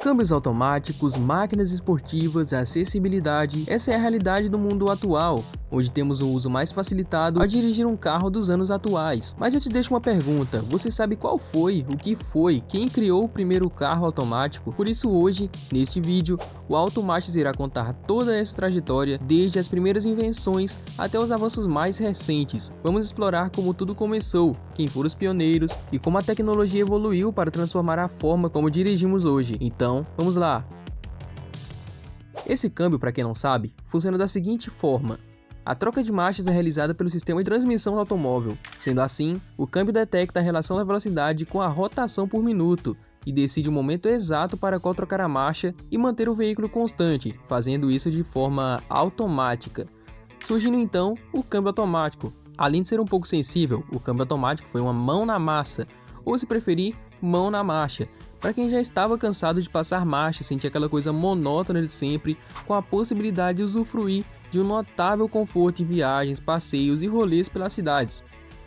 Câmbios automáticos, máquinas esportivas, acessibilidade, essa é a realidade do mundo atual, onde temos um uso mais facilitado a dirigir um carro dos anos atuais. Mas eu te deixo uma pergunta, você sabe qual foi, o que foi, quem criou o primeiro carro automático? Por isso hoje, neste vídeo, o Automations irá contar toda essa trajetória, desde as primeiras invenções até os avanços mais recentes. Vamos explorar como tudo começou, quem foram os pioneiros e como a tecnologia evoluiu para transformar a forma como dirigimos hoje. Então, vamos lá! Esse câmbio, para quem não sabe, funciona da seguinte forma. A troca de marchas é realizada pelo sistema de transmissão do automóvel. Sendo assim, o câmbio detecta a relação da velocidade com a rotação por minuto e decide o momento exato para qual trocar a marcha e manter o veículo constante, fazendo isso de forma automática. Surgindo então o câmbio automático. Além de ser um pouco sensível, o câmbio automático foi uma mão na massa, ou se preferir, mão na marcha, para quem já estava cansado de passar marcha, sentir aquela coisa monótona de sempre, com a possibilidade de usufruir de um notável conforto em viagens, passeios e rolês pelas cidades.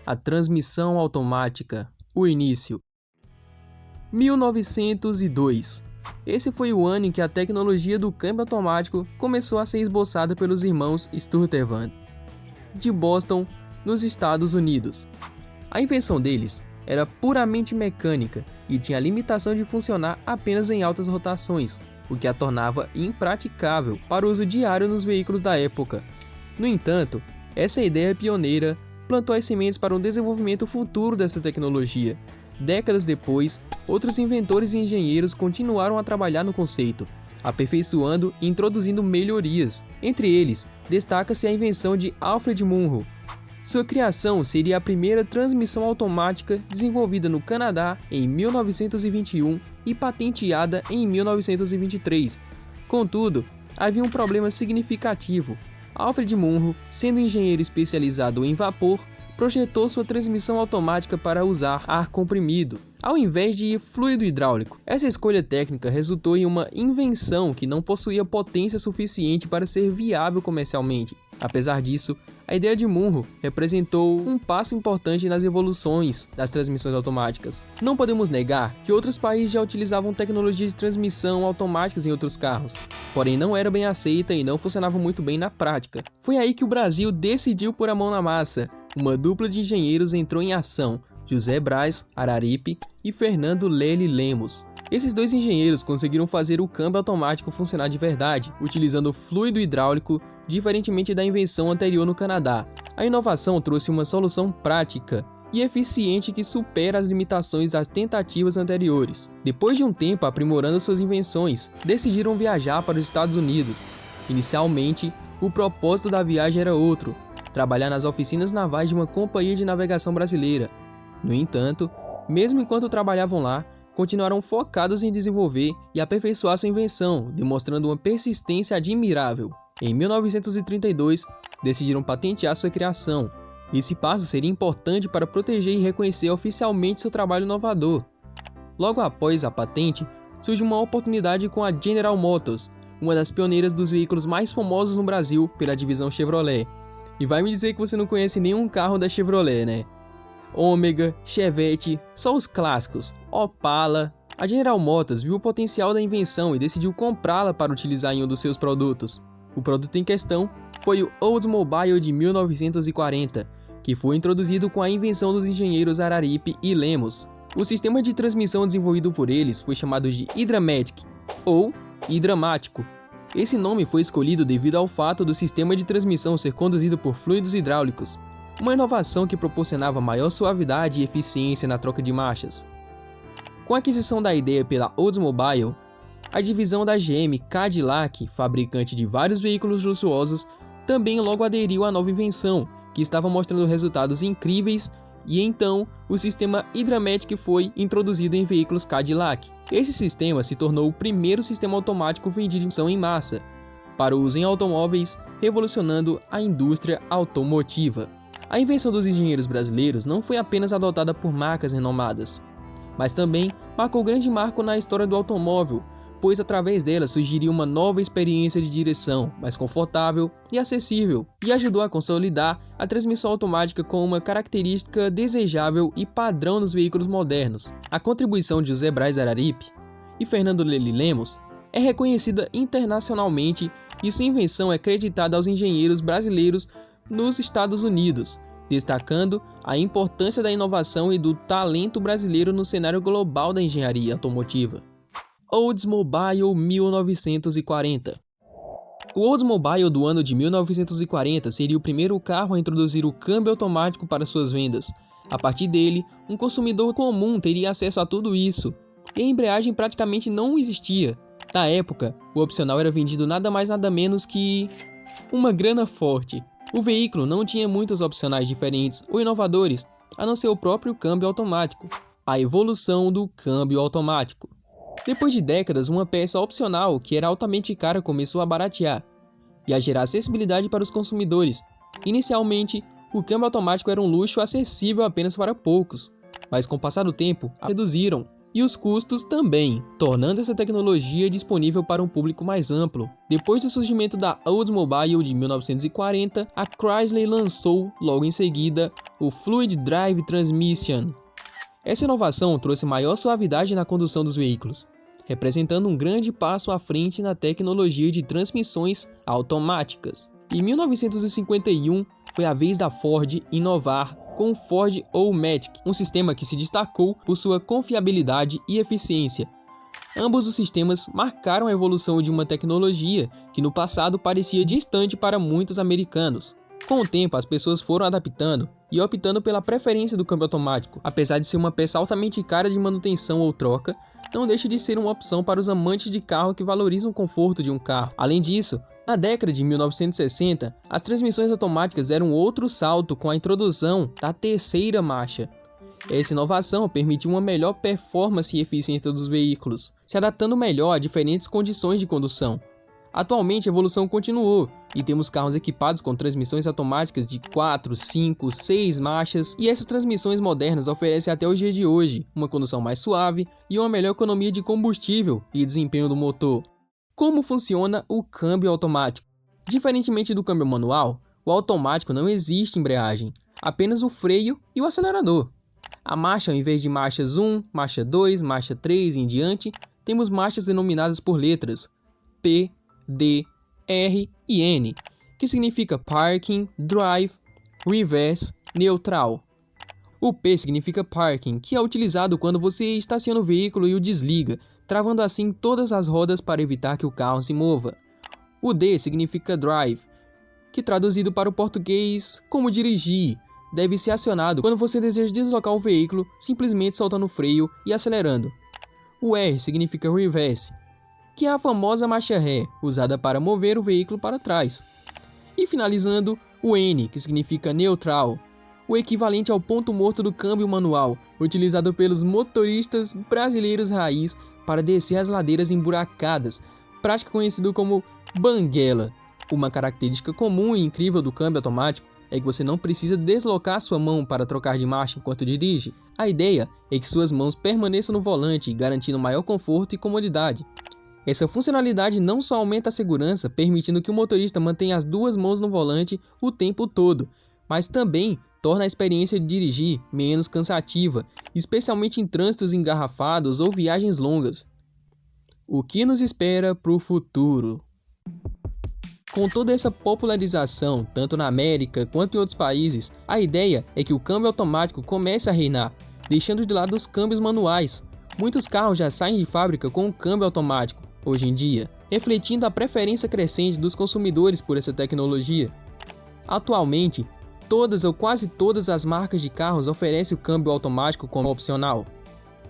A transmissão automática. O início. 1902. Esse foi o ano em que a tecnologia do câmbio automático começou a ser esboçada pelos irmãos Sturtevant, de Boston, nos Estados Unidos. A invenção deles era puramente mecânica e tinha a limitação de funcionar apenas em altas rotações, o que a tornava impraticável para o uso diário nos veículos da época. No entanto, essa ideia pioneira plantou as sementes para um desenvolvimento futuro dessa tecnologia. Décadas depois, outros inventores e engenheiros continuaram a trabalhar no conceito, aperfeiçoando e introduzindo melhorias. Entre eles, destaca-se a invenção de Alfred Munro. Sua criação seria a primeira transmissão automática desenvolvida no Canadá em 1921 e patenteada em 1923. Contudo, havia um problema significativo. Alfred Munro, sendo engenheiro especializado em vapor, projetou sua transmissão automática para usar ar comprimido, ao invés de fluido hidráulico. Essa escolha técnica resultou em uma invenção que não possuía potência suficiente para ser viável comercialmente. Apesar disso, a ideia de Munro representou um passo importante nas evoluções das transmissões automáticas. Não podemos negar que outros países já utilizavam tecnologias de transmissão automáticas em outros carros, porém não era bem aceita e não funcionava muito bem na prática. Foi aí que o Brasil decidiu pôr a mão na massa. Uma dupla de engenheiros entrou em ação, José Braz Araripe e Fernando Lely Lemos. Esses dois engenheiros conseguiram fazer o câmbio automático funcionar de verdade, utilizando fluido hidráulico, diferentemente da invenção anterior no Canadá. A inovação trouxe uma solução prática e eficiente que supera as limitações das tentativas anteriores. Depois de um tempo aprimorando suas invenções, decidiram viajar para os Estados Unidos. Inicialmente, o propósito da viagem era outro: trabalhar nas oficinas navais de uma companhia de navegação brasileira. No entanto, mesmo enquanto trabalhavam lá, continuaram focados em desenvolver e aperfeiçoar sua invenção, demonstrando uma persistência admirável. Em 1932, decidiram patentear sua criação. Esse passo seria importante para proteger e reconhecer oficialmente seu trabalho inovador. Logo após a patente, surge uma oportunidade com a General Motors, uma das pioneiras dos veículos mais famosos no Brasil pela divisão Chevrolet. E vai me dizer que você não conhece nenhum carro da Chevrolet, né? Ômega, Chevette, só os clássicos, Opala. A General Motors viu o potencial da invenção e decidiu comprá-la para utilizar em um dos seus produtos. O produto em questão foi o Oldsmobile de 1940, que foi introduzido com a invenção dos engenheiros Araripe e Lemos. O sistema de transmissão desenvolvido por eles foi chamado de Hydramatic, ou hidramático. Esse nome foi escolhido devido ao fato do sistema de transmissão ser conduzido por fluidos hidráulicos, uma inovação que proporcionava maior suavidade e eficiência na troca de marchas. Com a aquisição da ideia pela Oldsmobile, a divisão da GM Cadillac, fabricante de vários veículos luxuosos, também logo aderiu à nova invenção, que estava mostrando resultados incríveis, e então o sistema Hydramatic foi introduzido em veículos Cadillac. Esse sistema se tornou o primeiro sistema automático vendido em massa para o uso em automóveis, revolucionando a indústria automotiva. A invenção dos engenheiros brasileiros não foi apenas adotada por marcas renomadas, mas também marcou grande marco na história do automóvel, pois através dela surgiria uma nova experiência de direção, mais confortável e acessível, e ajudou a consolidar a transmissão automática como uma característica desejável e padrão nos veículos modernos. A contribuição de José Braz Araripe e Fernando Lely Lemos, é reconhecida internacionalmente e sua invenção é creditada aos engenheiros brasileiros nos Estados Unidos, destacando a importância da inovação e do talento brasileiro no cenário global da engenharia automotiva. Oldsmobile 1940. O Oldsmobile do ano de 1940 seria o primeiro carro a introduzir o câmbio automático para suas vendas. A partir dele, um consumidor comum teria acesso a tudo isso, e a embreagem praticamente não existia. Na época, o opcional era vendido nada mais nada menos que uma grana forte. O veículo não tinha muitos opcionais diferentes ou inovadores, a não ser o próprio câmbio automático. A evolução do câmbio automático. Depois de décadas, uma peça opcional que era altamente cara começou a baratear e a gerar acessibilidade para os consumidores. Inicialmente, o câmbio automático era um luxo acessível apenas para poucos, mas com o passar do tempo, reduziram. E os custos também, tornando essa tecnologia disponível para um público mais amplo. Depois do surgimento da Oldsmobile de 1940, a Chrysler lançou, logo em seguida, o Fluid Drive Transmission. Essa inovação trouxe maior suavidade na condução dos veículos, representando um grande passo à frente na tecnologia de transmissões automáticas. Em 1951, foi a vez da Ford inovar com o Ford O-Matic, um sistema que se destacou por sua confiabilidade e eficiência. Ambos os sistemas marcaram a evolução de uma tecnologia que no passado parecia distante para muitos americanos. Com o tempo, as pessoas foram adaptando e optando pela preferência do câmbio automático. Apesar de ser uma peça altamente cara de manutenção ou troca, não deixa de ser uma opção para os amantes de carro que valorizam o conforto de um carro. Além disso, na década de 1960, as transmissões automáticas deram outro salto com a introdução da terceira marcha. Essa inovação permitiu uma melhor performance e eficiência dos veículos, se adaptando melhor a diferentes condições de condução. Atualmente a evolução continuou e temos carros equipados com transmissões automáticas de 4, 5, 6 marchas, e essas transmissões modernas oferecem até o dia de hoje uma condução mais suave e uma melhor economia de combustível e desempenho do motor. Como funciona o câmbio automático? Diferentemente do câmbio manual, o automático não existe embreagem, apenas o freio e o acelerador. A marcha, ao invés de marchas 1, marcha 2, marcha 3 e em diante, temos marchas denominadas por letras P, D, R e N, que significa Parking, Drive, Reverse, Neutral. O P significa Parking, que é utilizado quando você estaciona o veículo e o desliga, travando assim todas as rodas para evitar que o carro se mova. O D significa Drive, que traduzido para o português como dirigir, deve ser acionado quando você deseja deslocar o veículo simplesmente soltando o freio e acelerando. O R significa Reverse, que é a famosa marcha ré, usada para mover o veículo para trás. E finalizando, o N, que significa Neutral, o equivalente ao ponto morto do câmbio manual, utilizado pelos motoristas brasileiros raiz para descer as ladeiras emburacadas, prática conhecida como banguela. Uma característica comum e incrível do câmbio automático é que você não precisa deslocar sua mão para trocar de marcha enquanto dirige. A ideia é que suas mãos permaneçam no volante, garantindo maior conforto e comodidade. Essa funcionalidade não só aumenta a segurança, permitindo que o motorista mantenha as duas mãos no volante o tempo todo, mas também torna a experiência de dirigir menos cansativa, especialmente em trânsitos engarrafados ou viagens longas. O que nos espera para o futuro? Com toda essa popularização, tanto na América quanto em outros países, a ideia é que o câmbio automático comece a reinar, deixando de lado os câmbios manuais. Muitos carros já saem de fábrica com o câmbio automático, hoje em dia, refletindo a preferência crescente dos consumidores por essa tecnologia. Atualmente, todas ou quase todas as marcas de carros oferecem o câmbio automático como opcional,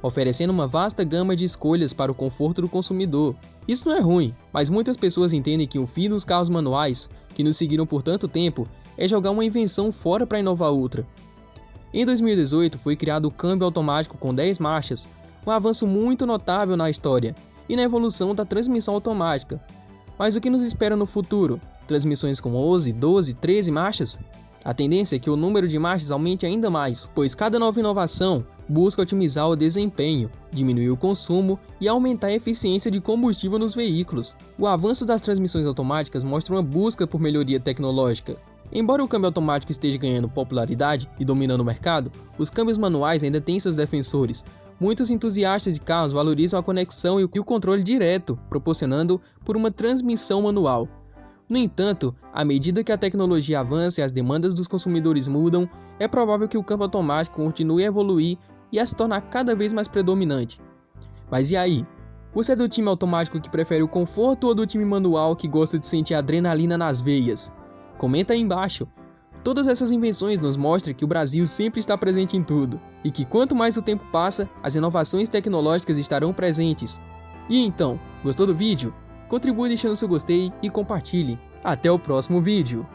oferecendo uma vasta gama de escolhas para o conforto do consumidor. Isso não é ruim, mas muitas pessoas entendem que o fim dos carros manuais, que nos seguiram por tanto tempo, é jogar uma invenção fora para inovar outra. Em 2018 foi criado o câmbio automático com 10 marchas, um avanço muito notável na história e na evolução da transmissão automática. Mas o que nos espera no futuro? Transmissões com 11, 12, 13 marchas? A tendência é que o número de marchas aumente ainda mais, pois cada nova inovação busca otimizar o desempenho, diminuir o consumo e aumentar a eficiência de combustível nos veículos. O avanço das transmissões automáticas mostra uma busca por melhoria tecnológica. Embora o câmbio automático esteja ganhando popularidade e dominando o mercado, os câmbios manuais ainda têm seus defensores, Muitos entusiastas de carros valorizam a conexão e o controle direto, proporcionando por uma transmissão manual. No entanto, à medida que a tecnologia avança e as demandas dos consumidores mudam, é provável que o câmbio automático continue a evoluir e a se tornar cada vez mais predominante. Mas e aí? Você é do time automático que prefere o conforto ou do time manual que gosta de sentir adrenalina nas veias? Comenta aí embaixo. Todas essas invenções nos mostram que o Brasil sempre está presente em tudo, e que quanto mais o tempo passa, as inovações tecnológicas estarão presentes. E então, gostou do vídeo? Contribua deixando seu gostei e compartilhe. Até o próximo vídeo!